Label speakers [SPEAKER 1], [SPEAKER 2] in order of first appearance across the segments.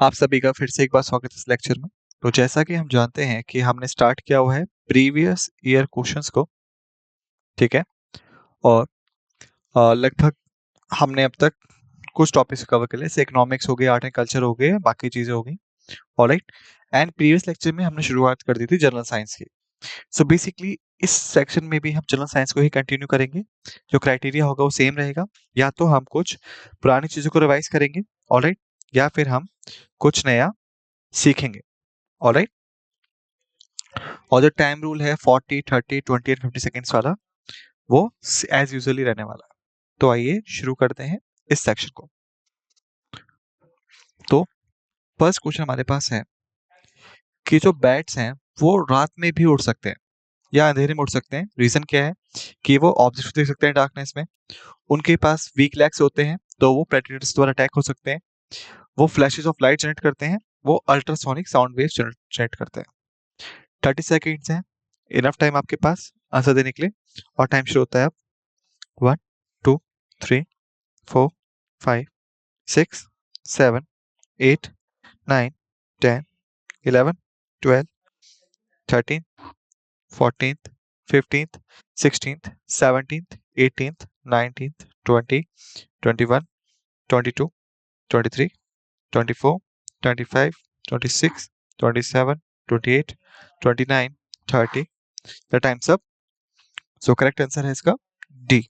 [SPEAKER 1] आप सभी का फिर से एक बार स्वागत है इस लेक्चर में। तो जैसा कि हम जानते हैं कि हमने स्टार्ट किया हुआ है प्रीवियस ईयर क्वेश्चंस को, ठीक है। और लगभग हमने अब तक कुछ टॉपिक्स कवर कर लिए, जैसे इकोनॉमिक्स हो गया, आर्ट एंड कल्चर हो गया, बाकी चीजें हो गई। ऑलराइट। एंड प्रीवियस लेक्चर में हमने शुरुआत कर दी थी जनरल साइंस की। सो बेसिकली इस सेक्शन में भी हम जनरल साइंस को ही कंटिन्यू करेंगे। जो क्राइटेरिया होगा वो सेम रहेगा, या तो हम कुछ पुरानी चीजों को रिवाइज करेंगे, ऑलराइट, या फिर हम कुछ नया सीखेंगे, ऑलराइट। और जो टाइम रूल है 40, 30, 20 एंड 50 सेकेंड्स वाला, वो एज यूजुअली रहने वाला है। तो आइए शुरू करते हैं इस सेक्शन को। तो फर्स्ट क्वेश्चन हमारे पास है कि जो बैट्स हैं वो रात में भी उड़ सकते हैं या अंधेरे में उड़ सकते हैं। रीजन क्या है कि वो ऑब्जेक्ट देख सकते हैं डार्कनेस में, उनके पास वीक लेग्स होते हैं, तो वो प्रेडेटर्स द्वारा अटैक हो सकते हैं, वो फ्लैशेस ऑफ लाइट जनरेट करते हैं, वो अल्ट्रासोनिक साउंड वेव जनरेट करते हैं। 30 सेकेंड्स हैं, इनफ टाइम आपके पास आंसर देने के लिए। और टाइम शुरू होता है अब। 1, 2, 3, 4, 5, 6, 7, 8, 9, 10, 11, 12, 13, 14th, 15th, 16th, 17th, 18th, 19th, 20, 21, 22, 23, 24, 25, 26, 27, 28, 29, 30. The time's up. So correct answer है इसका D.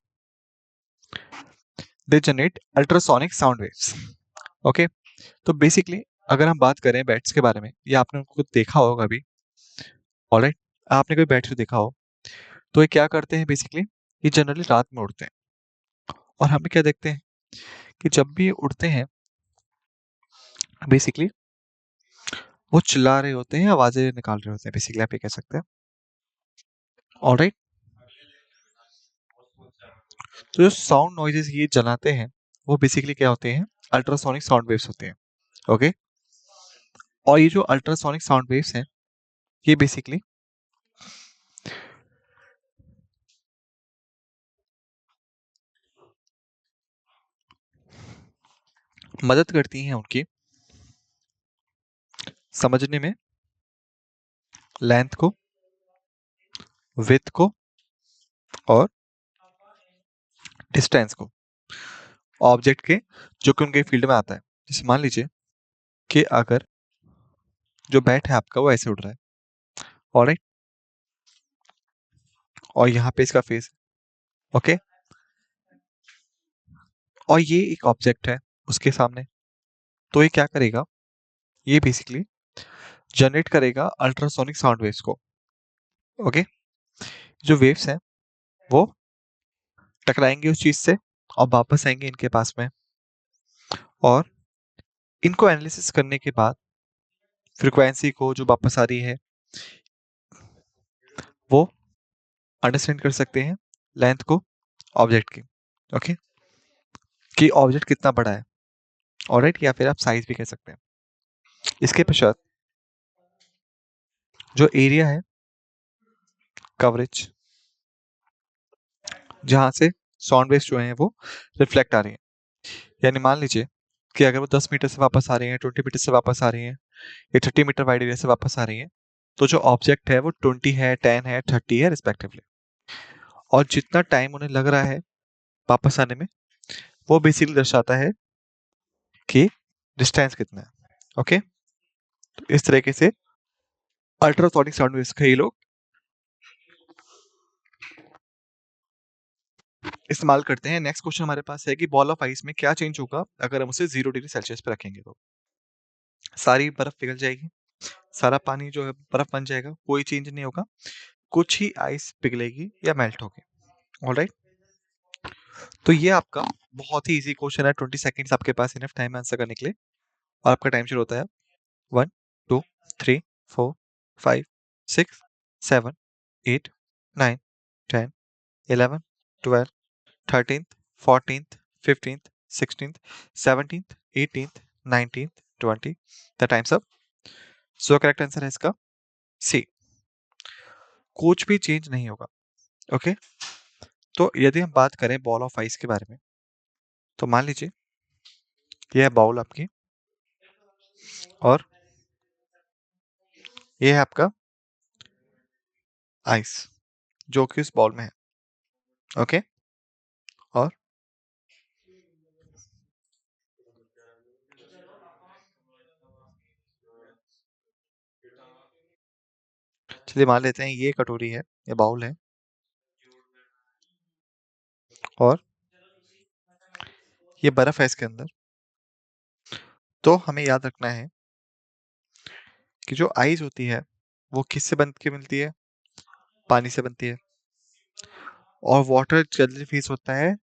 [SPEAKER 1] They generate ultrasonic sound waves. Okay. तो बेसिकली अगर हम बात करें बैट्स के बारे में, या आपने उनको देखा होगा अभी, ऑलराइट, आपने कोई बैट देखा हो, तो ये क्या करते हैं बेसिकली, ये जनरली रात में उड़ते हैं। और हम क्या देखते हैं कि जब भी ये उड़ते हैं बेसिकली वो चिल्ला रहे होते हैं, आवाजें निकाल रहे होते हैं, बेसिकली आप ये कह सकते हैं, ऑलराइट। तो जो साउंड नॉइजेस ये जलाते हैं वो बेसिकली क्या होते हैं, अल्ट्रासोनिक साउंड वेव्स होते हैं, ओके। और ये जो अल्ट्रासोनिक साउंड वेव्स हैं ये बेसिकली मदद करती हैं उनकी समझने में लेंथ को, विड्थ को और डिस्टेंस को, ऑब्जेक्ट के जो कि उनके फील्ड में आता है। जैसे मान लीजिए कि अगर जो बैट है आपका वो ऐसे उड़ रहा है, ऑलराइट, और यहाँ पे इसका फेस है, ओके, और ये एक ऑब्जेक्ट है उसके सामने, तो ये क्या करेगा, ये बेसिकली जनरेट करेगा अल्ट्रासोनिक साउंड वेव्स को, ओके। जो वेव्स हैं वो टकराएंगे उस चीज से और वापस आएंगे इनके पास में, और इनको एनालिसिस करने के बाद फ्रीक्वेंसी को जो वापस आ रही है वो अंडरस्टैंड कर सकते हैं लेंथ को ऑब्जेक्ट की, ओके, कि ऑब्जेक्ट कितना बड़ा है, ऑलराइट, या फिर आप साइज भी कह सकते हैं। इसके पश्चात जो एरिया है कवरेज, जहां से साउंड वेव्स जो हैं वो रिफ्लेक्ट आ रही हैं, यानी मान लीजिए कि अगर वो 10 मीटर से वापस आ रही हैं, 20 मीटर से वापस आ रही हैं, या 30 मीटर वाइड एरिया से वापस आ रही हैं, तो जो ऑब्जेक्ट है वो 20 है, 10 है, 30 है रिस्पेक्टिवली। और जितना टाइम उन्हें लग रहा है वापस आने में वो बेसिकली दर्शाता है कि डिस्टेंस कितना है, ओके। तो इस तरीके से अल्ट्रासोनिक साउंड वेव्स का ये लोग इस्तेमाल करते हैं। नेक्स्ट क्वेश्चन हमारे पास है कि बॉल ऑफ आइस में क्या चेंज होगा अगर हम उसे 0 डिग्री सेल्सियस पे रखेंगे। तो सारी बर्फ पिघल जाएगी, सारा पानी जो है बर्फ बन जाएगा, कोई चेंज नहीं होगा, कुछ ही आइस पिघलेगी या मेल्ट होगी, ऑलराइट। तो ये आपका बहुत ही इजी क्वेश्चन है, 20 सेकंड्स आपके पास इनफ टाइम आंसर करने के लिए, और आपका टाइम शुरू होता है 1, 2, 3, 4, 5, 6, 7, 8, 9, 10, 11, 12, 13th, 14th, 15th, 16th, 17th, 18th, 19th, 20. The time's up. So correct answer है इसका सी, कुछ भी चेंज नहीं होगा, ओके। तो यदि हम बात करें बॉल ऑफ आइस के बारे में, तो मान लीजिए यह बाउल आपकी और ये है आपका आइस जो कि उस बॉल में है। ओके। और चलिए मान लेते हैं ये कटोरी है, ये बाउल है, और ये बर्फ है इसके अंदर। तो हमें याद रखना है कि जो आइस होती है वो किससे बन के मिलती है? पानी से बनती है। और वाटर जनरली फ्रीज होता है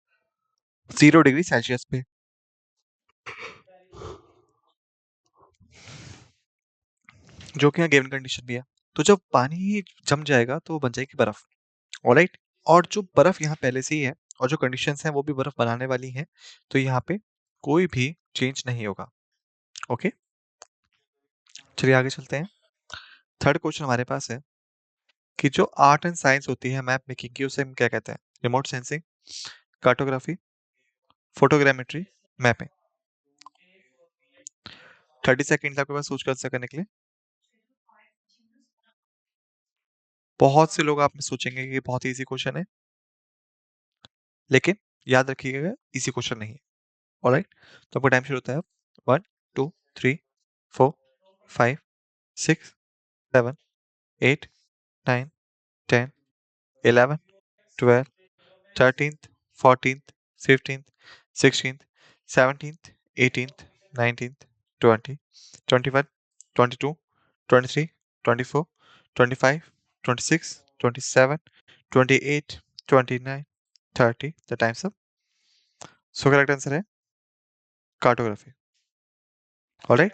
[SPEAKER 1] 0 डिग्री सेल्सियस पे, जो कि यहाँ गिवन कंडीशन भी है। तो जब पानी जम जाएगा तो वो बन जाएगी बर्फ। ऑलराइट। और जो बर्फ यहाँ पहले से ही है और जो कंडीशंस हैं वो भी बर्फ बनाने वाली हैं, तो यहाँ पे कोई भी चेंज नहीं होगा। ओके। चलिए आगे चलते हैं। थर्ड क्वेश्चन हमारे पास है कि जो आर्ट एंड साइंस होती है मैप मेकिंग की, उसे हम क्या कहते हैं? Remote sensing, cartography, photogrammetry, mapping. 30 second आपके पास सोच कर आंसर करने के लिए। बहुत से लोग आप में सोचेंगे कि ये बहुत ही इजी क्वेश्चन है, लेकिन याद रखिएगा इजी क्वेश्चन नहीं है। ऑलराइट। तो आपका टाइम शुरू होता है 1, 2, 3, 4, 5, 6, 7, 8, 9, 10, 11, 12, 13, 14, 15, 16, 17, 18, 19, 20, 21, 22, 23, 24, 25, 26, 27, 28, 29, 30। The times up. So correct answer है कार्टोग्राफी। ऑलराइट।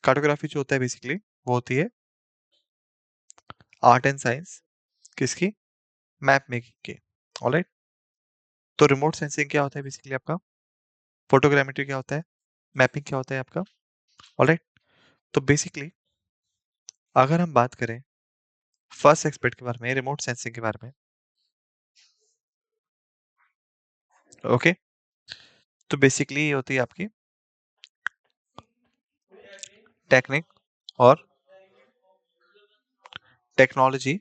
[SPEAKER 1] कार्टोग्राफी जो होता है बेसिकली वो होती है आर्ट एंड साइंस किसकी? मैप मेकिंग की। ऑलराइट। तो रिमोट सेंसिंग क्या होता है बेसिकली आपका? फोटोग्रामेट्री क्या होता है? मैपिंग क्या होता है आपका? ऑलराइट। तो बेसिकली अगर हम बात करें फर्स्ट एक्सपेक्ट के बारे में, रिमोट सेंसिंग के बारे में, ओके, तो बेसिकली ये होती है आपकी टेक्निक और टेक्नोलॉजी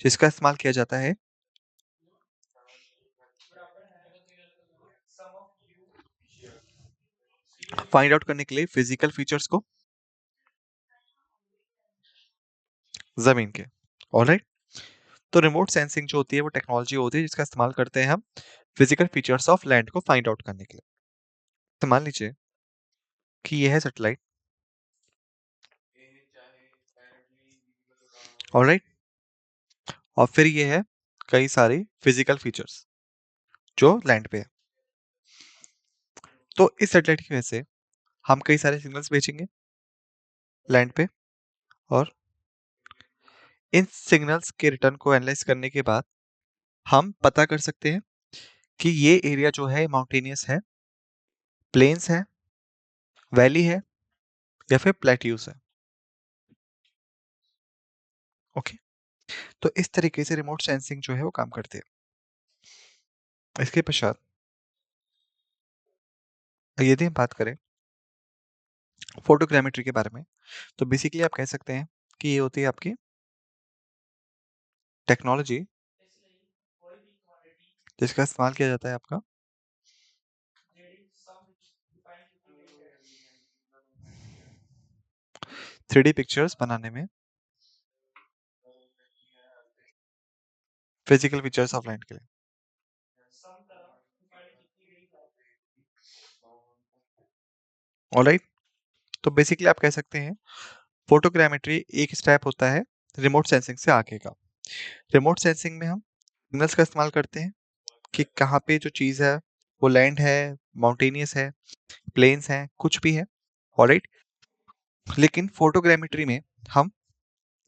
[SPEAKER 1] जिसका इस्तेमाल किया जाता है फाइंड आउट करने के लिए फिजिकल फीचर्स को जमीन के। ऑलराइट। तो रिमोट सेंसिंग जो होती है वो टेक्नोलॉजी होती है जिसका इस्तेमाल करते हैं हम फिजिकल फीचर्स ऑफ लैंड को फाइंड आउट करने के लिए। तो मान लीजिए कि यह है सैटेलाइट। ऑलराइट। और फिर ये है कई सारी फिजिकल फीचर्स जो लैंड पे है। तो इस सैटेलाइट की वजह से हम कई सारे सिग्नल्स भेजेंगे लैंड पे, और इन सिग्नल्स के रिटर्न को एनालाइज करने के बाद हम पता कर सकते हैं कि ये एरिया जो है माउंटेनियस है, प्लेन्स है, वैली है, या फिर प्लेट्यूज है। ओके। तो इस तरीके से रिमोट सेंसिंग जो है वो काम करती है। इसके पश्चात यदि हम बात करें फोटोग्रामेट्री के बारे में, तो बेसिकली आप कह सकते हैं कि ये होती है आपकी टेक्नोलॉजी जिसका इस्तेमाल किया जाता है आपका 3D पिक्चर्स बनाने में, फिजिकल पिक्चर्स ऑफ लैंड के लिए। ऑलराइट। तो बेसिकली आप कह सकते हैं फोटोग्रामेट्री एक स्टेप होता है रिमोट सेंसिंग से आगे का। रिमोट सेंसिंग में हम सिग्नल्स का इस्तेमाल करते हैं कि कहाँ पे जो चीज़ है वो लैंड है, माउंटेनियस है, प्लेन्स हैं, कुछ भी है। ऑलराइट। लेकिन फोटोग्रामेट्री में हम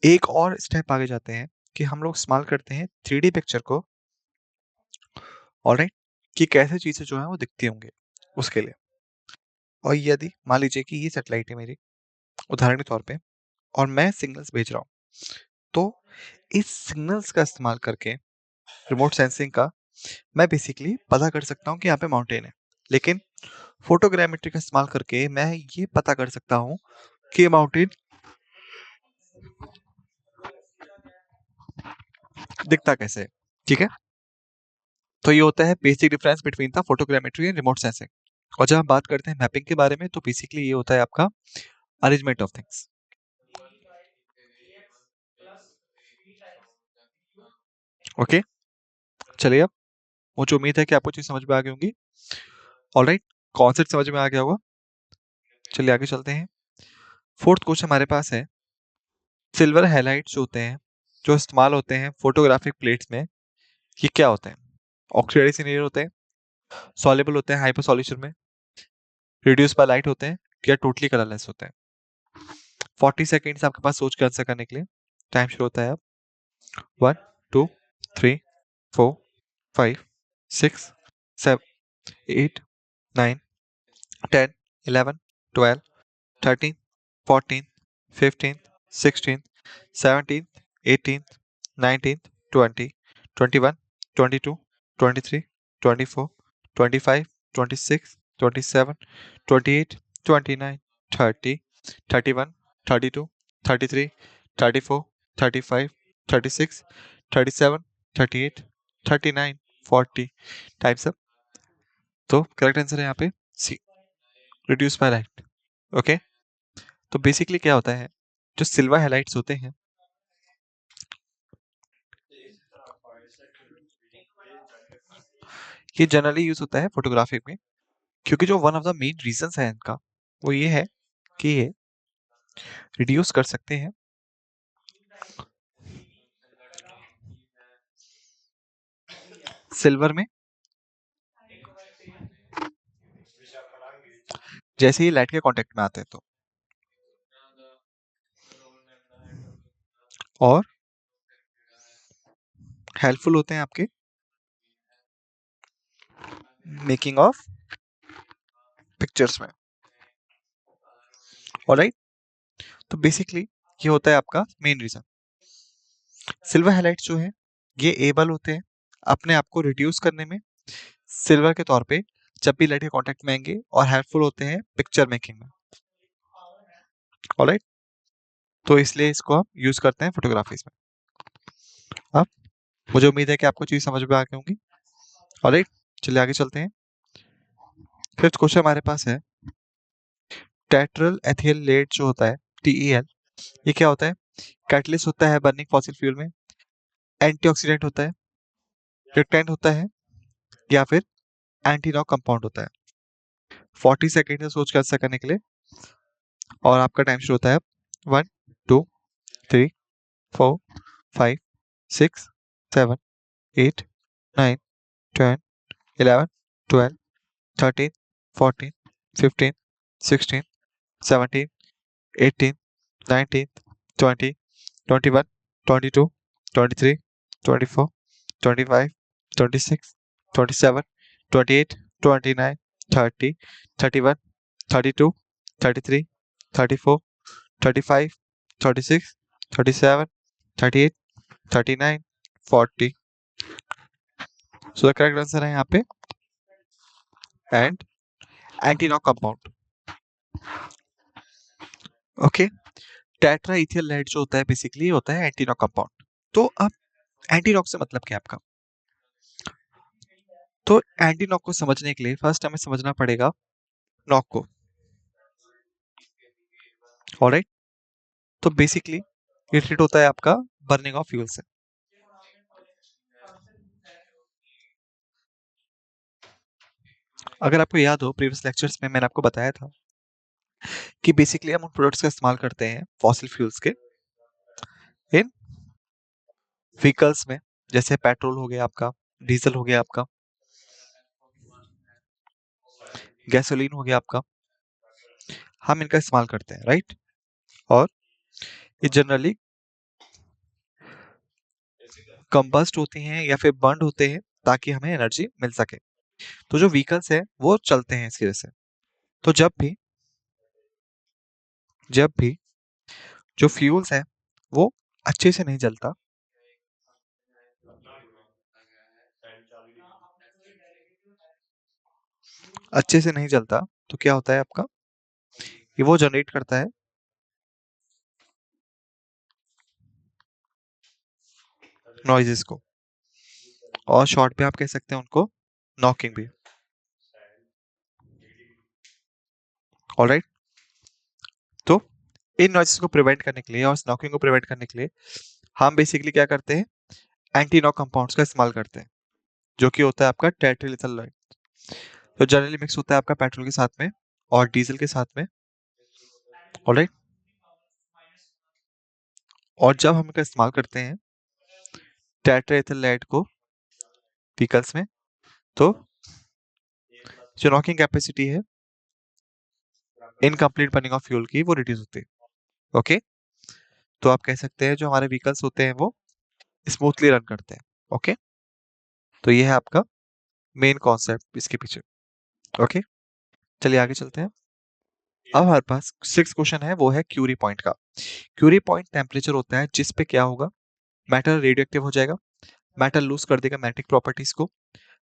[SPEAKER 1] एक और स्टेप आगे जाते हैं कि हम लोग इस्तेमाल करते हैं 3D पिक्चर को। ऑलराइट। कि कैसे चीज़ें जो है वो दिखती होंगे उसके लिए। और यदि मान लीजिए कि ये सैटेलाइट है मेरी, उदाहरण के तौर पे, और मैं सिग्नल्स भेज रहा हूँ, तो इस सिग्नल्स का इस्तेमाल करके रिमोट सेंसिंग का मैं बेसिकली पता कर सकता हूँ कि यहाँ पे माउंटेन है। लेकिन फोटोग्रामेट्री का इस्तेमाल करके मैं ये पता कर सकता हूँ कि माउंटेन दिखता कैसे है। ठीक है, तो ये होता है basic difference between the photogrammetry and remote sensing. और जब हम बात करते हैं मैपिंग के बारे में, तो बेसिकली ये होता है आपका अरेंजमेंट ऑफ थिंग्स। ओके, चलिए, अब मुझे उम्मीद है कि आपको चीज समझ में आ गई होंगी। ऑलराइट, कॉन्सेप्ट समझ में आ गया होगा। चलिए आगे चलते हैं। फोर्थ क्वेश्चन हमारे पास है, सिल्वर हाइलाइट्स जो होते हैं, जो इस्तेमाल होते हैं फोटोग्राफिक प्लेट्स में, ये क्या होते हैं? ऑक्सीडाइज इन एयर होते हैं, सॉल्युबल होते हैं हाइपर सॉल्यूशन में, रिड्यूस बाय लाइट होते हैं, या टोटली कलरलेस होते हैं? 40 सेकेंड्स आपके पास सोच के आंसर करने के लिए। टाइम शुरू होता है अब। 1 2 3 4 5 6 7 8 9 10 11 12 13 14 15 16 17 18 19 20 21 22 23 24 25 26 27 28 29 30 31 32 33 34 35 36 37 38 39 40। Times up. तो करेक्ट आंसर है यहाँ पे सी, रिड्यूस बाय लाइट। ओके, तो बेसिकली क्या होता है, जो सिल्वर हाइलाइट्स होते हैं, ये जनरली यूज होता है फोटोग्राफी में, क्योंकि जो one of the main reasons है इनका, वो ये है कि ये रिड्यूस कर सकते हैं सिल्वर में जैसे ही लाइट के कांटेक्ट में आते हैं, तो और हेल्पफुल होते हैं आपके मेकिंग ऑफ पिक्चर्स में। ऑलराइट, तो बेसिकली ये होता है आपका मेन रीजन। सिल्वर हाइलाइट्स जो है, ये एबल होते हैं अपने आप को रिड्यूस करने में सिल्वर के तौर पे, जब भी लाइट के कांटेक्ट में आएंगे, और हेल्पफुल होते हैं पिक्चर मेकिंग में। ऑलराइट, तो इसलिए इसको हम यूज करते हैं फोटोग्राफीज में। अब मुझे उम्मीद है कि आपको चीज समझ में आ गई होंगी। ऑलराइट, चलिए आगे चलते हैं। फिफ्थ क्वेश्चन हमारे पास है, टेट्रल एथिल लेड जो होता है, TEL, ये क्या होता है? कैटलिस्ट होता है बर्निंग फॉसिल फ्यूल में, एंटीऑक्सीडेंट होता है, रिएक्टेंट होता है, या फिर एंटी नॉक कंपाउंड होता है? 40 सेकेंड है सोच कर आंसर करने के लिए, और आपका टाइम शुरू होता है अब। 1 2 3 4 5 6 7 8 9 10 11 12 13 14 15 16 17 18 19 20 21 22 23 24 25 26 27 28 29 30 31 32 33 34 35 36 37 38 39 40। सो द करेक्ट आंसर है यहाँ पे and antiknock compound. Okay, tetraethyl lead जो होता है, बेसिकली होता है एंटी नॉक कंपाउंड। तो अब एंटी नॉक से मतलब क्या है आपका? तो एंटी नॉक को समझने के लिए फर्स्ट हमें समझना पड़ेगा नॉक को। ऑलराइट, तो बेसिकली ये रिलेटेड होता है आपका बर्निंग ऑफ फ्यूल से। अगर आपको याद हो, प्रीवियस लेक्चर्स में मैंने आपको बताया था कि बेसिकली हम उन प्रोडक्ट्स का इस्तेमाल करते हैं फॉसिल फ्यूल्स के इन व्हीकल्स में, जैसे पेट्रोल हो गया आपका, डीजल हो गया आपका, गैसोलीन हो गया आपका, हम इनका इस्तेमाल करते हैं, राइट? और ये जनरली कंबस्ट होते हैं या फिर बर्न होते हैं, ताकि हमें एनर्जी मिल सके। तो जो व्हीकल्स है वो चलते हैं इसकी वजह से। तो जब भी जो फ्यूल्स है वो अच्छे से नहीं जलता, अच्छे से नहीं जलता तो क्या होता है आपका, कि वो जनरेट करता है नॉइजेस को, और शॉर्ट में आप कह सकते हैं उनको नॉकिंग भी। ऑलराइट, तो इन नॉइजेस को प्रिवेंट करने के लिए और नॉकिंग को प्रिवेंट करने के लिए हम बेसिकली क्या करते हैं, एंटी नॉक कंपाउंड्स का इस्तेमाल करते हैं, जो कि होता है आपका टेट्राइथाइल, तो जनरली मिक्स होता है आपका पेट्रोल के साथ में और डीजल के साथ में। ऑलराइट, और जब हम इसका इस्तेमाल करते हैं टेट्राइथाइलेट को व्हीकल्स में, तो जो नॉकिंग कैपेसिटी है इनकम्प्लीट बर्निंग ऑफ फ्यूल की वो रिड्यूस होती है। ओके, तो आप कह सकते हैं जो हमारे व्हीकल्स होते हैं वो स्मूथली रन करते हैं। ओके, तो ये है आपका मेन कॉन्सेप्ट इसके पीछे। ओके, चलिए आगे चलते हैं। अब हमारे पास 6 क्वेश्चन है, वो है क्यूरी पॉइंट का। क्यूरी पॉइंट टेम्परेचर होता है जिस पे क्या होगा, मैटर रेडियो एक्टिव हो जाएगा, मेटल लूज कर देगा मैग्नेटिक प्रॉपर्टीज को,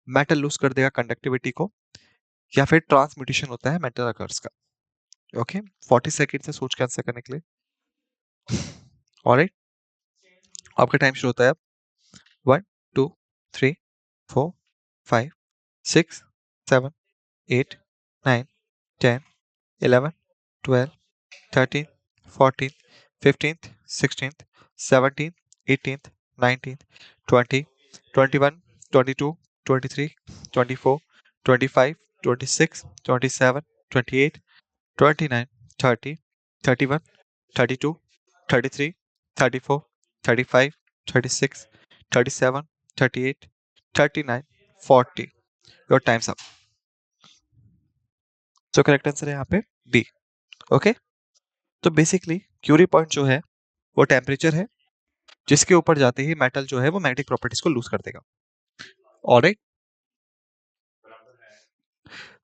[SPEAKER 1] मेटल लूज कर देगा कंडक्टिविटी को, या फिर ट्रांसम्यूटेशन होता है मेटल अकर्स का। ओके, 40 सेकंड से सोच के आंसर करने के लिए। ऑलराइट, आपका टाइम शुरू होता है अब। 1 2 3 4 5 6 7 8 9 10 11 12 13 14 15 16 17 18 19 20 21 22 23 24 25 26 27 28 29 30 31 32 33 34 35 36 37 38 39 40। Your time's up. So correct answer है यहाँ पे बी। ओके, तो बेसिकली क्यूरी पॉइंट जो है वो टेम्परेचर है जिसके ऊपर जाते ही मेटल जो है वो मैग्नेटिक प्रॉपर्टीज को लूज कर देगा। ऑलराइट,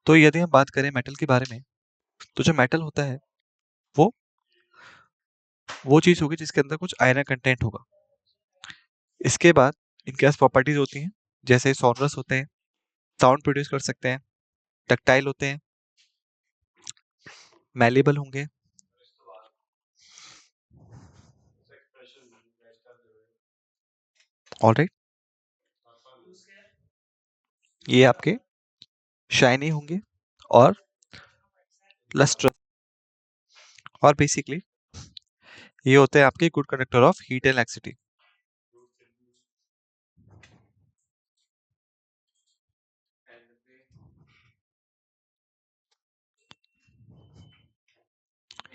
[SPEAKER 1] तो यदि हम बात करें मेटल के बारे में, तो जो मेटल होता है वो वो चीज होगी जिसके अंदर कुछ आयरन कंटेंट होगा। इसके बाद इनके पास प्रॉपर्टीज होती हैं, जैसे सोनरस होते हैं, साउंड प्रोड्यूस कर सकते हैं, डक्टाइल होते हैं, मैलेबल होंगे, ऑलराइट, ये आपके शाइनी होंगे और लस्ट्रस, और बेसिकली ये होते हैं आपके good conductor of heat and electricity.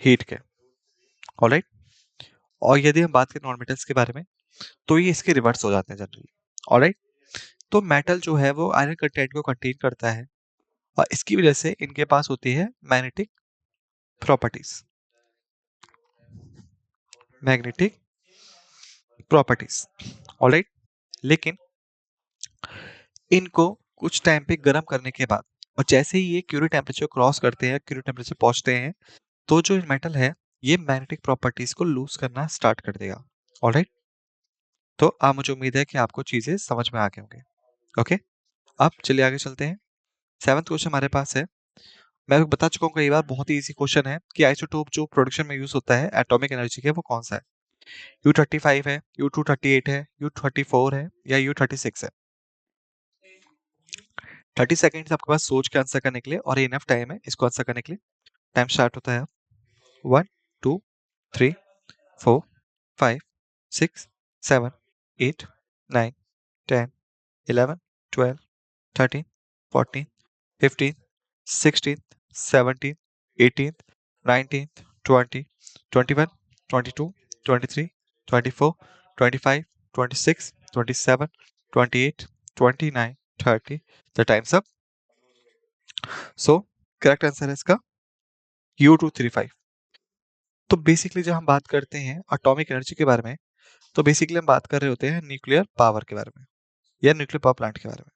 [SPEAKER 1] Heat के, ऑलराइट, और यदि हम बात करें नॉन मेटल्स के बारे में, तो ये इसके रिवर्स हो जाते हैं जनरली। ऑलराइट, तो मेटल जो है वो आयरन कंटेंट को कंटेन करता है और इसकी वजह से इनके पास होती है magnetic properties, magnetic properties. Alright, लेकिन इनको कुछ टाइम पे गर्म करने के बाद और जैसे ही ये क्यूरी टेम्परेचर क्रॉस करते हैं, क्यूरी टेम्परेचर पहुंचते हैं, तो जो मेटल है ये मैग्नेटिक प्रॉपर्टीज को लूज करना स्टार्ट कर देगा। ऑलराइट, तो अब मुझे उम्मीद है कि आपको चीजें समझ में आ गए होंगे। ओके, अब चलिए आगे चलते हैं। 7th क्वेश्चन हमारे पास है, मैं आपको बता चुका हूँ कई बार, बहुत ही इजी क्वेश्चन है कि आइसोटोप जो प्रोडक्शन में यूज होता है एटॉमिक एनर्जी के, वो कौन सा है। U35 है, U238 है, U34 है, या U36 है। 30 सेकेंड्स आपके पास सोच के आंसर करने के लिए, और इनफ टाइम है इसको आंसर करने के लिए। टाइम स्टार्ट होता है 1 2 3 4 5 6 7 8 9 10 11 12 13 14 15 16 17 18 19 20 21 22 23 24 25 26 27 28 29 30। The times up. So correct answer है इसका U235। तो बेसिकली जब हम बात करते हैं एटॉमिक एनर्जी के बारे में, तो बेसिकली हम बात कर रहे होते हैं न्यूक्लियर पावर के बारे में या न्यूक्लियर पावर प्लांट के बारे में।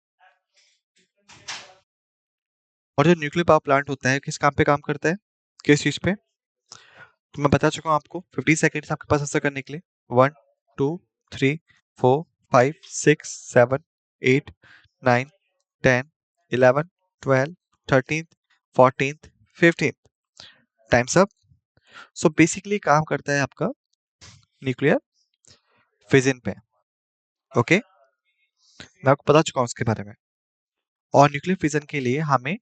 [SPEAKER 1] और जो न्यूक्लियर पावर प्लांट होता है किस काम पे काम करता है, किस चीज पे, तो मैं बता चुका हूँ आपको। 50 सेकेंड्स आपके पास आंसर करने के लिए। 1 2 3 4 5 6 7 8 9 10 11 12 13th, 14th, 15th, times up. So basically काम करता है आपका न्यूक्लियर फिजन पे। ओके, मैं आपको बता चुका हूँ उसके बारे में। और न्यूक्लियर फिजन के लिए हमें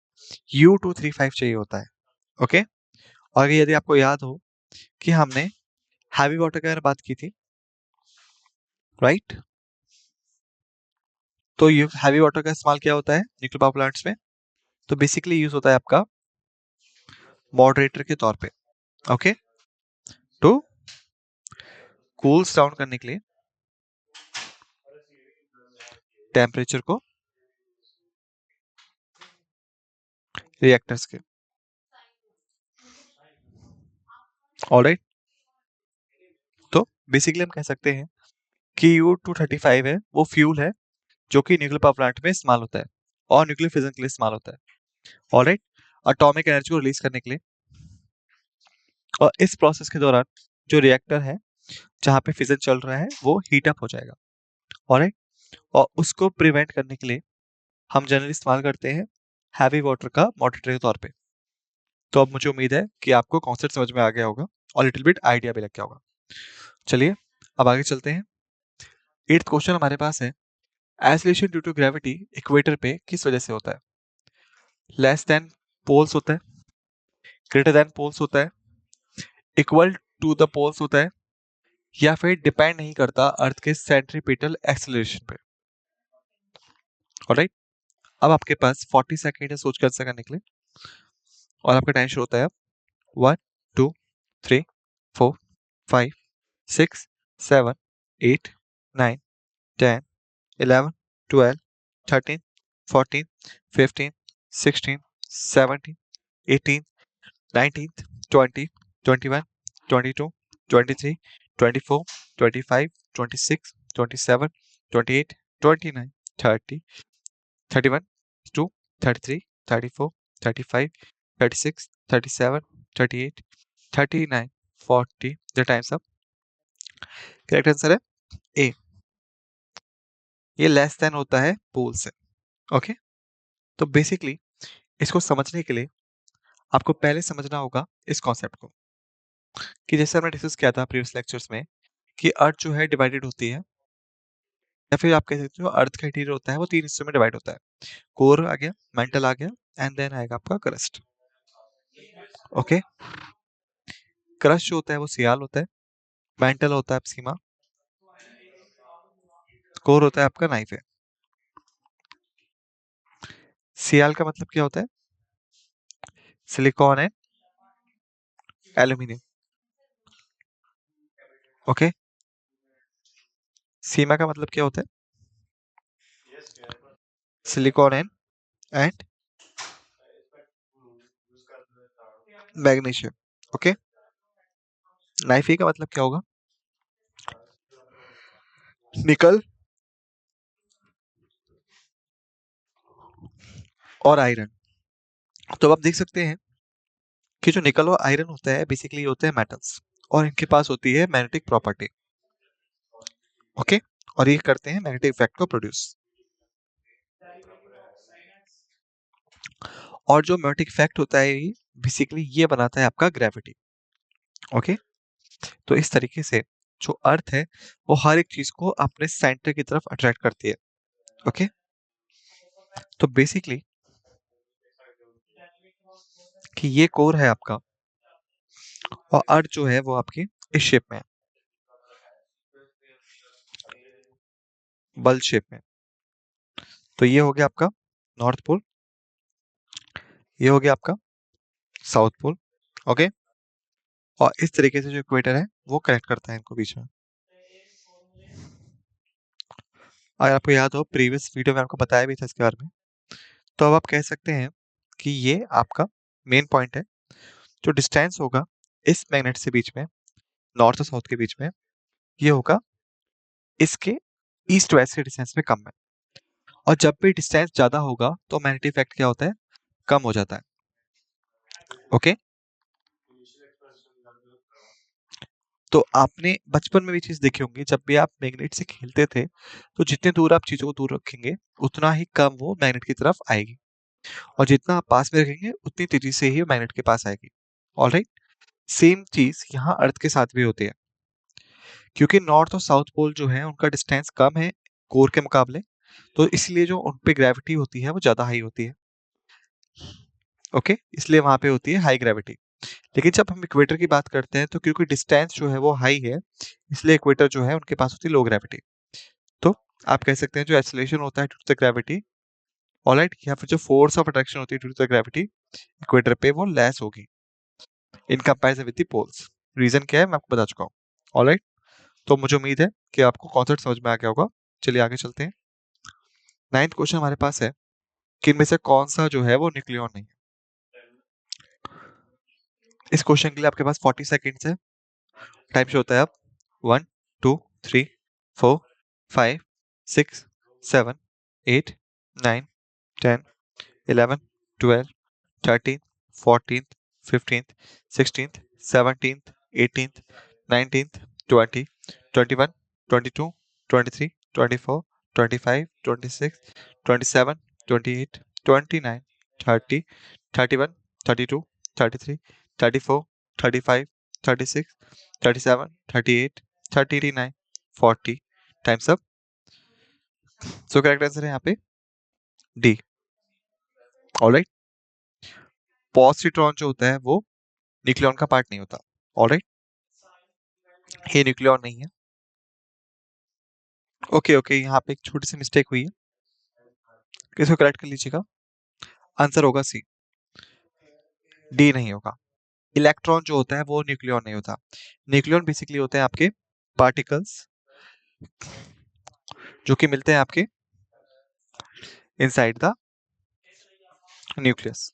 [SPEAKER 1] U235 चाहिए होता है। ओके, और यदि आपको याद हो कि हमने हैवी वाटर के बारे में बात की थी, राइट? तो ये हैवी वाटर का इस्तेमाल क्या होता है न्यूक्लियर पावर प्लांट्स में? तो बेसिकली यूज होता है आपका मॉडरेटर के तौर पे। ओके, तो कूल्स डाउन करने के लिए टेम्परेचर को रिएक्टर्स के। ऑलराइट, तो बेसिकली हम कह सकते हैं कि U235 है वो फ्यूल है जो कि न्यूक्लियर पावर प्लांट में इस्तेमाल होता है और न्यूक्लियर फिजन के लिए इस्तेमाल होता है। ऑलराइट, एटॉमिक एनर्जी को रिलीज करने के लिए। और इस प्रोसेस के दौरान जो रिएक्टर है जहां पे फिजन चल रहा है वो हीट अप हो जाएगा। ऑलराइट, और उसको प्रिवेंट करने के लिए हम जनरली इस्तेमाल करते हैं हैवी वाटर का मॉडरेटर के तौर पे। तो अब मुझे उम्मीद है कि आपको कॉन्सेप्ट समझ में आ गया होगा और लिटिल बिट आइडिया भी लग गया होगा। चलिए अब आगे चलते हैं। 8th क्वेश्चन हमारे पास है, acceleration due to gravity equator पे किस वजह से होता है? लेस देन पोल्स होता है, ग्रेटर देन पोल्स होता है, इक्वल टू द पोल्स होता है, या फिर डिपेंड नहीं करता अर्थ के सेंट्रीपिटल एक्सेलरेशन पे। ऑलराइट, अब आपके पास 40 सेकेंड है सोच कर आंसर करने के लिए और आपका टाइम शुरू होता है अब। 1 2 3 4 5 6 7 8 9 10 11 12 13 14 15 16 17 18 19 20 21 22 23 24 25 26 27 28 29 30 31 2 33 34 35 36 37 38 39 40। The times up. Correct answer है ए, ये लेस देन होता है पोल से। ओके, तो बेसिकली इसको समझने के लिए आपको पहले समझना होगा इस कॉन्सेप्ट को कि जैसे हमने डिस्कस किया था प्रीवियस लेक्चर्स में कि अर्थ जो है डिवाइडेड होती है, या फिर आप कह सकते हो अर्थ का इंटीरियर होता है वो 3 हिस्सों में डिवाइड होता है। कोर आ गया, मेंटल आ गया, एंड देन आएगा आपका क्रस्ट। ओके, क्रस्ट जो होता है वो सियाल होता है, मेंटल होता है सीमा, कोर होता है आपका नाइफ है। सियाल का मतलब क्या होता है? Silicon and aluminium. ओके, सीमा का मतलब क्या होता है? Silicon and magnesium. ओके, नाइफी का मतलब क्या होगा? निकल और आयरन। तो अब आप देख सकते हैं कि जो निकल और आयरन होता है बेसिकली होते हैं मेटल्स और इनके पास होती है मैग्नेटिक प्रॉपर्टी। ओके, और ये करते हैं मैग्नेटिक इफेक्ट को प्रोड्यूस। और जो मैग्नेटिक इफेक्ट होता है ये बेसिकली ये बनाता है आपका ग्रेविटी। ओके, तो इस तरीके से जो अर्थ है वो हर एक चीज को अपने सेंटर की तरफ अट्रैक्ट करती है। ओके, तो बेसिकली कि ये कोर है आपका और अर्थ जो है वो आपकी इस शेप में है, बल शेप में। तो ये हो गया आपका नॉर्थ पोल, ये हो गया आपका साउथ पोल। ओके, और इस तरीके से जो इक्वेटर है वो कनेक्ट करता है इनको बीच में। अगर आपको याद हो प्रीवियस वीडियो में आपको बताया भी था इसके बारे में, तो अब आप कह सकते हैं कि ये आपका मेन पॉइंट है। जो डिस्टेंस होगा इस मैग्नेट से बीच में, नॉर्थ और साउथ के बीच में, ये होगा इसके ईस्ट वेस्ट के डिस्टेंस में कम है। और जब भी डिस्टेंस ज्यादा होगा तो मैग्नेटिक इफेक्ट क्या होता है? कम हो जाता है। ओके, तो आपने बचपन में भी चीज देखी होंगी, जब भी आप मैग्नेट से खेलते थे तो जितने दूर आप चीजों को दूर रखेंगे उतना ही कम वो मैग्नेट की तरफ आएगी। और जितना आप पास में रखेंगे उतनी तेजी से ही मैग्नेट के पास आएगी। ऑलराइट, सेम चीज यहाँ अर्थ के साथ भी होती है, क्योंकि नॉर्थ और साउथ पोल जो है उनका डिस्टेंस कम है कोर के मुकाबले, तो इसलिए जो उन पे ग्रेविटी होती है वो ज्यादा हाई होती है। ओके, इसलिए वहां पे होती है हाई ग्रेविटी। लेकिन जब हम इक्वेटर की बात करते हैं तो क्योंकि डिस्टेंस जो है वो हाई है, इसलिए इक्वेटर जो है उनके पास होती है लो ग्रेविटी। तो आप कह सकते हैं जो एक्सेलरेशन होता है due to the gravity, alright, या फिर जो फोर्स ऑफ अट्रैक्शन होती है due to the gravity, equator पे वो लेस होगी in comparison with the poles. Reason क्या है मैं आपको बता चुका हूँ। ऑलराइट, तो मुझे उम्मीद है कि आपको कॉन्सेप्ट समझ में आ गया होगा। चलिए आगे चलते हैं। 9th क्वेश्चन हमारे पास है कि इनमें से कौन सा जो है वो न्यूक्लियॉन नहीं है। इस क्वेश्चन के लिए आपके पास 40 सेकेंड्स है। टाइम शो होता है अब 1 2 3 4 5 6 7 8 9 10 11 12 13th 14th 15th 16th 17th 18th 19th 20 21 22 23 24 25 26 27 28 29 30 31 32 33 34 35 36 37 38 39 40। Times up. So correct answer है यहाँ पे डी। ऑलराइट, पॉजिट्रॉन जो होता है वो न्यूक्लियॉन का पार्ट नहीं होता। ऑलराइट, ये न्यूक्लियॉन नहीं है। ओके ओके, यहाँ पे एक छोटी सी मिस्टेक हुई है, इसको करेक्ट कर लीजिएगा। आंसर होगा सी, डी नहीं होगा। इलेक्ट्रॉन जो होता है वो न्यूक्लियॉन नहीं होता। न्यूक्लियॉन बेसिकली होते हैं आपके पार्टिकल्स जो कि मिलते हैं आपके इनसाइड द न्यूक्लियस।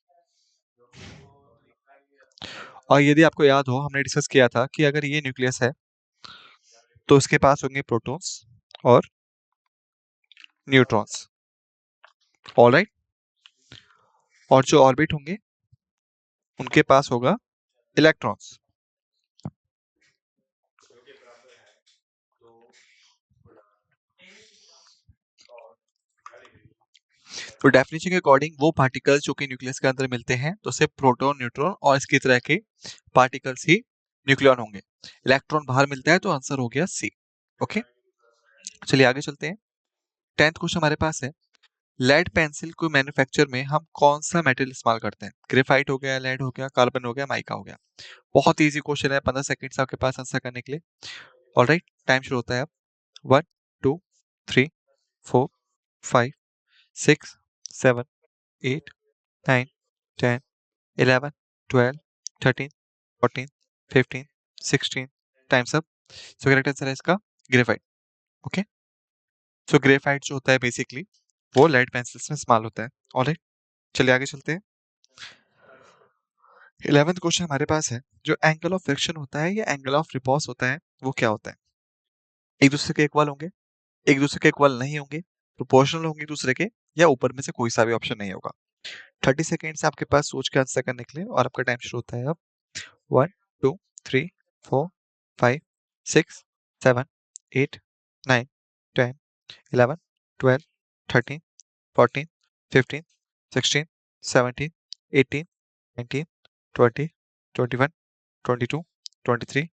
[SPEAKER 1] और यदि आपको याद हो हमने डिस्कस किया था कि अगर ये न्यूक्लियस है तो उसके पास होंगे प्रोटॉन्स और न्यूट्रॉन्स। ऑलराइट, और जो ऑर्बिट होंगे उनके पास होगा इलेक्ट्रॉन्स। तो डेफिनेशन के अकॉर्डिंग वो पार्टिकल्स जो कि न्यूक्लियस के अंदर मिलते हैं तो सिर्फ प्रोटॉन न्यूट्रॉन और इसकी तरह के पार्टिकल्स ही न्यूक्लियॉन होंगे। इलेक्ट्रॉन बाहर मिलता है तो आंसर हो गया सी। ओके, चलिए आगे चलते हैं। 10th क्वेश्चन हमारे पास है, लेड पेंसिल को मैन्युफैक्चर में हम कौन सा मेटल इस्तेमाल करते हैं। ग्रेफाइट हो गया, लेड हो गया, कार्बन हो गया, माइका हो गया। बहुत इजी क्वेश्चन है, 15 सेकंड्स आपके पास आंसर करने के लिए। ऑलराइट, टाइम शुरू होता है अब 1 2 3 4 5 6 7 8 9 10 11 12 13 14 15 16। Times up. So correct answer है इसका ग्रेफाइट। ओके, सो ग्रेफाइट जो होता है बेसिकली वो लेड पेंसिल्स में इस्तेमाल होता है। ऑलराइट, चलिए आगे चलते हैं। 11th क्वेश्चन हमारे पास है, जो एंगल ऑफ फ्रिक्शन होता है या एंगल ऑफ रिपल्स होता है वो क्या होता है। एक दूसरे के इक्वल होंगे, एक दूसरे के इक्वल नहीं होंगे, प्रोपोर्शनल होंगे एक दूसरे के, या ऊपर में से कोई सा भी ऑप्शन नहीं होगा। 30 सेकेंड से आपके पास सोच के आंसर करने के लिए, और आपका टाइम शुरू होता है अब 1 2 3 4 5 6 7 8 9 10 11 12 13 14 15 16 17 18 19 20 21 22 23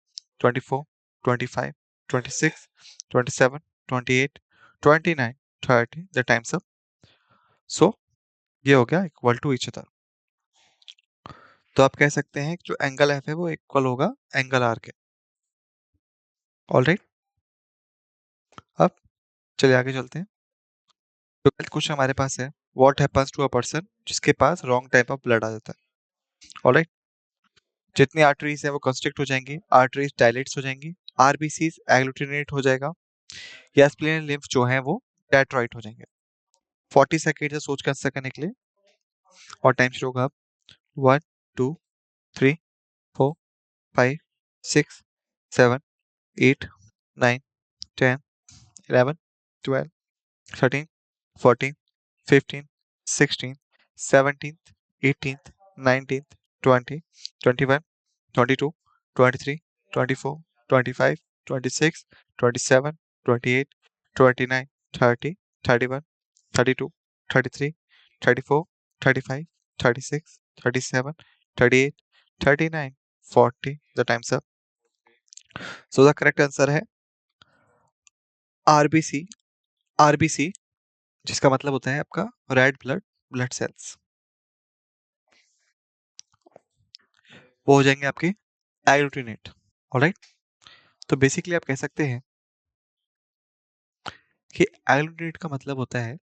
[SPEAKER 1] 24 25 26 27 28 29 30। The times up. सो ये हो गया इक्वल टू ईच अदर। तो आप कह सकते हैं कि जो एंगल एफ है वो इक्वल होगा एंगल आर के। ऑलराइट, अब चलिए आगे चलते हैं। तो 12th क्वेश्चन हमारे पास है, what happens to a person जिसके पास रॉन्ग टाइप ऑफ ब्लड आ जाता है। ऑलराइट, जितनी आर्टरीज है वो कंस्ट्रिक्ट हो जाएंगी, आर्टरीज डायलेट्स हो जाएंगी, आरबीसीज एग्लूटिनेट हो जाएगा, या स्प्लीन लिम्फ जो है वो डेट्रॉइट हो जाएंगे। 40 सेकेंड से सोच कर आंसर करने के लिए, और टाइम शुरू होगा अब 1 2 3 4 5 6 7 8 9 10 11 12 13 14 15 16 17th 18th 19th 20 21 22 23 24 25 26 27 28 29 30 31 32 33 34 35, 36, 37, 38, 39, 40. The time's up. So the correct answer है आरबीसी। आरबीसी जिसका मतलब होता है आपका रेड ब्लड सेल्स, वो हो जाएंगे आपके एग्लूटिनेट। ऑलराइट, तो बेसिकली आप कह सकते हैं कि एग्लूटिनेट का मतलब होता है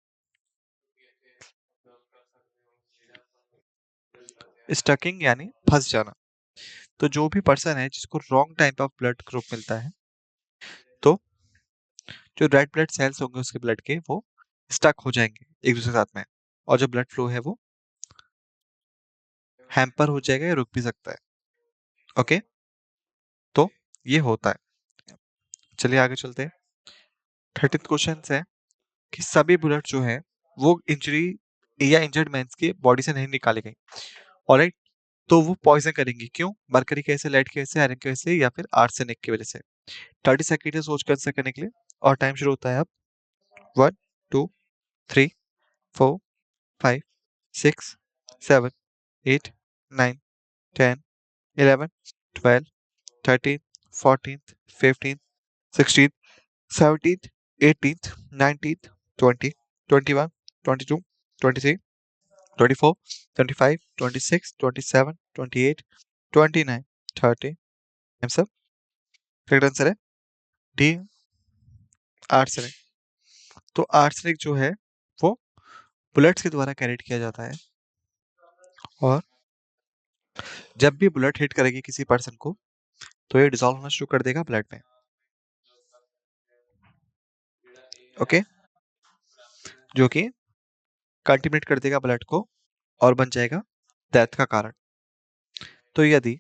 [SPEAKER 1] स्टकिंग, यानी फंस जाना। तो जो भी पर्सन है जिसको wrong type of blood group मिलता है, तो जो रेड ब्लड सेल्स होंगे उसके ब्लड के, वो स्टक हो जाएंगे एक दूसरे के साथ में, और जो ब्लड फ्लो है वो हैम्पर हो जाएगा या रुक भी सकता है। ओके, तो ये होता है। चलिए आगे चलते हैं। 13th क्वेश्चन है कि सभी बुलेट जो है वो इंजरी या इंजर्ड मैन की बॉडी से नहीं निकाली गई। ऑलराइट, तो वो पॉइजन करेंगी, क्यों? मरकरी की वजह से, लेड की वजह से, आयरन की वजह से, या फिर आर्सेनिक की वजह से। 30 सेकेंड है सोच कर आंसर करने के लिए, और टाइम शुरू होता है अब। 1, 2, 3, 4, 5, 6, 7, 8, 9, 10, 11, 12, 13, 14, 15, 16, 17th, 18th, 19th, 20, 21, 22, 23, 24, 25, 26, 27, 28, 29, 30। Answer, correct answer है डी, आर्सेनिक। तो आर्सेनिक जो है वो बुलेट्स के द्वारा कैरिड किया जाता है, और जब भी बुलेट हिट करेगी किसी पर्सन को, तो ये डिसॉल्व होना शुरू कर देगा ब्लड में। ओके, जो कि कंटिन्यूट कर देगा ब्लड को और बन जाएगा डेथ का कारण। तो यदि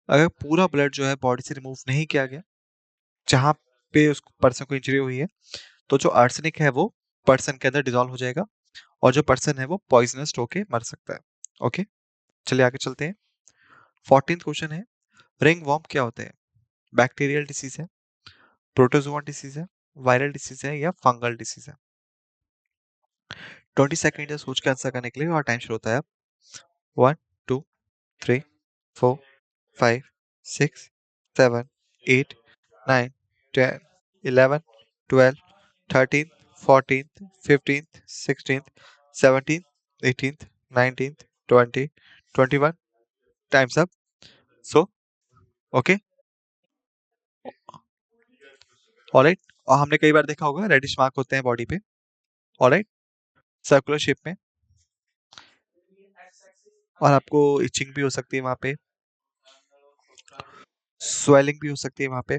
[SPEAKER 1] अगर पूरा ब्लड जो है बॉडी से रिमूव नहीं किया गया जहां पे उस पर्सन को इंजरी हुई है, तो जो आर्सेनिक है वो पर्सन के अंदर डिसॉल्व हो जाएगा, और जो पर्सन है वो पॉइजनस होके मर सकता है। ओके, चलिए आगे चलते हैं। 14th क्वेश्चन है, रिंग वॉर्म क्या होते हैं? बैक्टीरियल डिसीज है, प्रोटोजोआ डिसीज है, वायरल डिसीज है, या फंगल डिसीज है? 20 सेकेंड है सोच के आंसर करने के लिए, और टाइम शुरू होता है अब। 1, 2, 3, 4, 5, 6, 7, 8, 9, 10, 11, 12, 13th, 14th, 15th, 16th, 17th, 18th, 19th, 20, 21. Time's up. So, okay, alright. और हमने कई बार देखा होगा रेडिश मार्क होते हैं बॉडी पे, ऑलराइट, सर्कुलर शेप में, और आपको इचिंग भी हो सकती है वहां पे, स्वेलिंग भी हो सकती है वहां पे,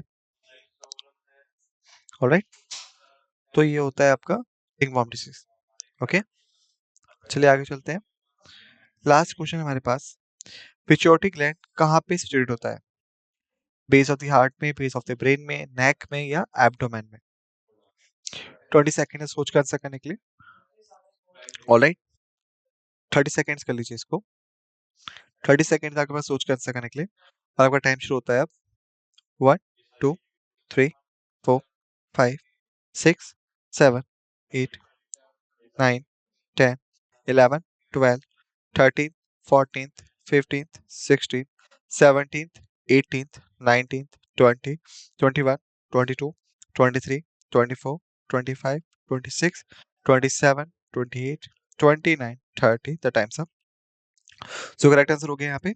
[SPEAKER 1] ऑलराइट। तो ये होता है आपका रिंगवॉर्म डिसीज। ओके, चलिए आगे चलते हैं। लास्ट क्वेश्चन हमारे पास, पिट्यूटरी ग्लैंड कहाँ पे सिचुएट होता है? बेस ऑफ द हार्ट में, बेस ऑफ द ब्रेन में, नेक में, या एब्डोमेन में? 20 सेकेंड है सोच कर आंसर करने के लिए, ऑलराइट। 30 सेकेंड्स कर लीजिए इसको। 30 सेकेंड आपके पास सोच कर आंसर करने के लिए, और आपका टाइम शुरू होता है अब। 1, 2, 3, 4, 5, 6, 7, 8, 9, 10, 11, 12, 13th, 14th, 15th, 16th, 17th, 18th, 19th, 20, 21, 22, 23, 24, 25, 26, 27, 28, 29, 30। The times up. So correct answer हो गया यहाँ पे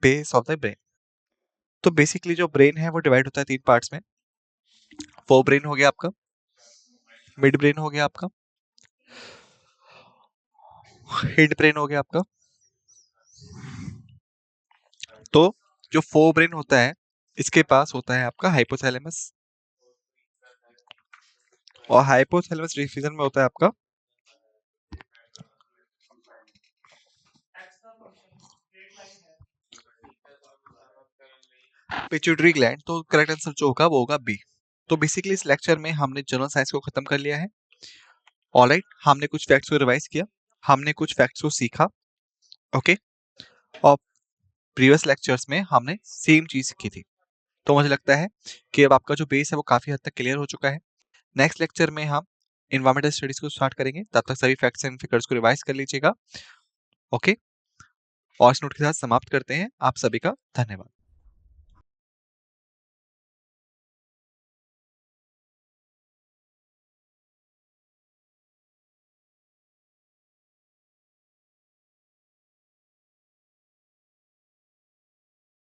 [SPEAKER 1] बेस ऑफ द ब्रेन। तो बेसिकली जो ब्रेन है वो डिवाइड होता है 3 पार्ट्स में। फोर ब्रेन हो गया आपका, मिड ब्रेन हो गया आपका, हिंड ब्रेन हो गया आपका। तो जो फोर ब्रेन होता है इसके पास होता है आपका हाइपोथैलेमस, और हाइपोथैलेमस डिफीजन में होता है आपका पिट्यूटरी ग्लैंड। तो करेक्ट आंसर जो होगा वो होगा बी। तो बेसिकली इस लेक्चर में हमने जनरल साइंस को खत्म कर लिया है, ऑलराइट। हमने कुछ फैक्ट्स को रिवाइज किया, हमने कुछ फैक्ट्स को सीखा, ओके। और प्रीवियस लेक्चर्स में हमने सेम चीज सीखी थी। तो मुझे लगता है कि अब आपका जो बेस है वो काफी हद तक क्लियर हो चुका है। नेक्स्ट लेक्चर में हम इन्वायरमेंटल स्टडीज को स्टार्ट करेंगे, तब तक सभी फैक्ट्स एंड फिगर्स को रिवाइज कर लीजिएगा। ओके? और इस नोट के साथ समाप्त करते हैं। आप सभी का धन्यवाद।